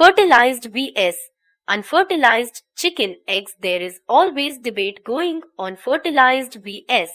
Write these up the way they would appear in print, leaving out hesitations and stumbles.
Fertilized vs. Unfertilized chicken eggs. There is always debate going on fertilized vs.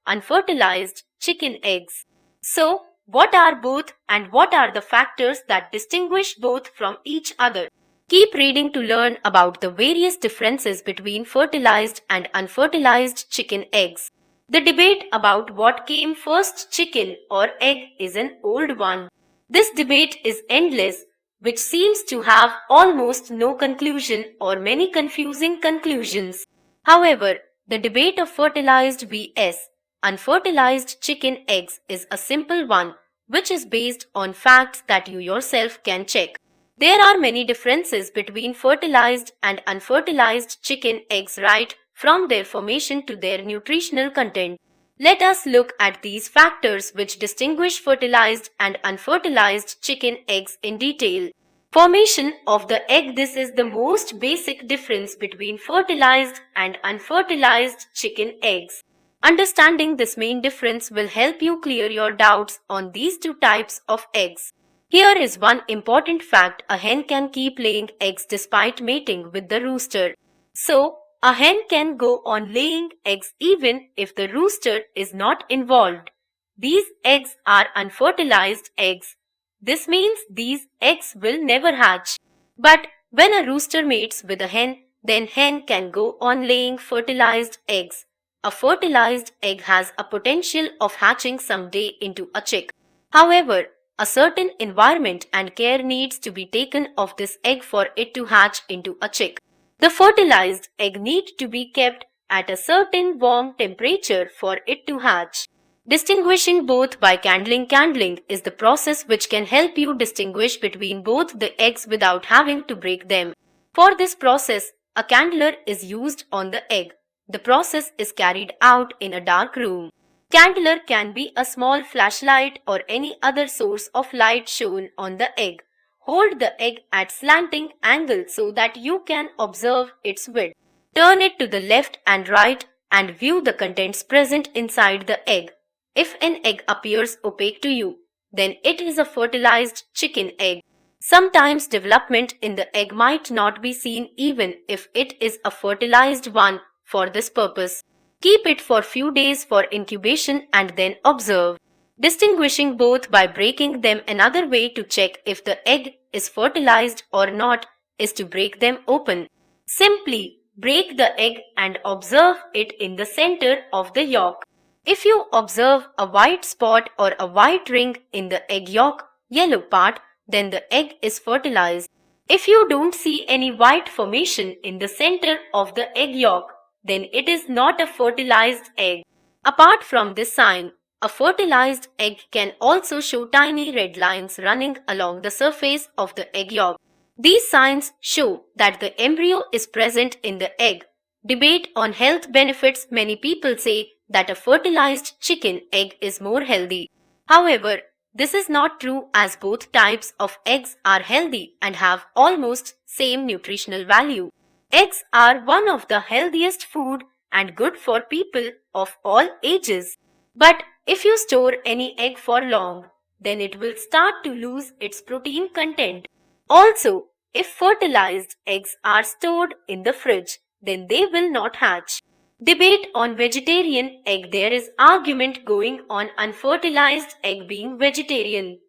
Unfertilized chicken eggs. So, what are both and what are the factors that distinguish both from each other? Keep reading to learn about the various differences between fertilized and unfertilized chicken eggs. The debate about what came first, chicken or egg, is an old one. This debate is endless, which seems to have almost no conclusion or many confusing conclusions. However, the debate of fertilized vs. unfertilized chicken eggs is a simple one, which is based on facts that you yourself can check. There are many differences between fertilized and unfertilized chicken eggs right from their formation to their nutritional content. Let us look at these factors which distinguish fertilized and unfertilized chicken eggs in detail. Formation of the egg. This is the most basic difference between fertilized and unfertilized chicken eggs. Understanding this main difference will help you clear your doubts on these two types of eggs. Here is one important fact: a hen can keep laying eggs despite mating with the rooster. So, a hen can go on laying eggs even if the rooster is not involved. These eggs are unfertilized eggs. This means these eggs will never hatch. But when a rooster mates with a hen, then hen can go on laying fertilized eggs. A fertilized egg has a potential of hatching someday into a chick. However, a certain environment and care needs to be taken of this egg for it to hatch into a chick. The fertilized egg needs to be kept at a certain warm temperature for it to hatch. Distinguishing both by candling. Candling is the process which can help you distinguish between both the eggs without having to break them. For this process, a candler is used on the egg. The process is carried out in a dark room. Candler can be a small flashlight or any other source of light shown on the egg. Hold the egg at slanting angle so that you can observe its width. Turn it to the left and right and view the contents present inside the egg. If an egg appears opaque to you, then it is a fertilized chicken egg. Sometimes development in the egg might not be seen even if it is a fertilized one. For this purpose, keep it for few days for incubation and then observe. Distinguishing both by breaking them. Another way to check if the egg is fertilized or not is to break them open. Simply break the egg and observe it in the center of the yolk. If you observe a white spot or a white ring in the egg yolk, yellow part, then the egg is fertilized. If you don't see any white formation in the center of the egg yolk, then it is not a fertilized egg. Apart from this sign, a fertilized egg can also show tiny red lines running along the surface of the egg yolk. These signs show that the embryo is present in the egg. Debate on health benefits. Many people say that a fertilized chicken egg is more healthy. However, this is not true, as both types of eggs are healthy and have almost same nutritional value. Eggs are one of the healthiest food and good for people of all ages. But if you store any egg for long, then it will start to lose its protein content. Also, if fertilized eggs are stored in the fridge, then they will not hatch. Debate on vegetarian egg. There is argument going on unfertilized egg being vegetarian.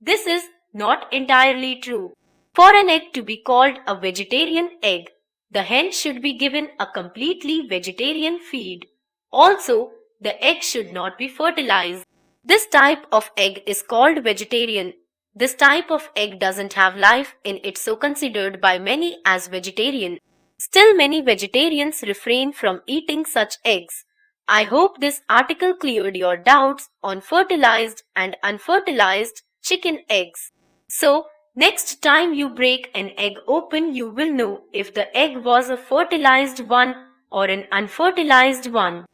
This is not entirely true. For an egg to be called a vegetarian egg, the hen should be given a completely vegetarian feed. Also, the egg should not be fertilized. This type of egg is called vegetarian. This type of egg doesn't have life in it, so considered by many as vegetarian. Still, many vegetarians refrain from eating such eggs. I hope this article cleared your doubts on fertilized and unfertilized chicken eggs. So, next time you break an egg open, you will know if the egg was a fertilized one or an unfertilized one.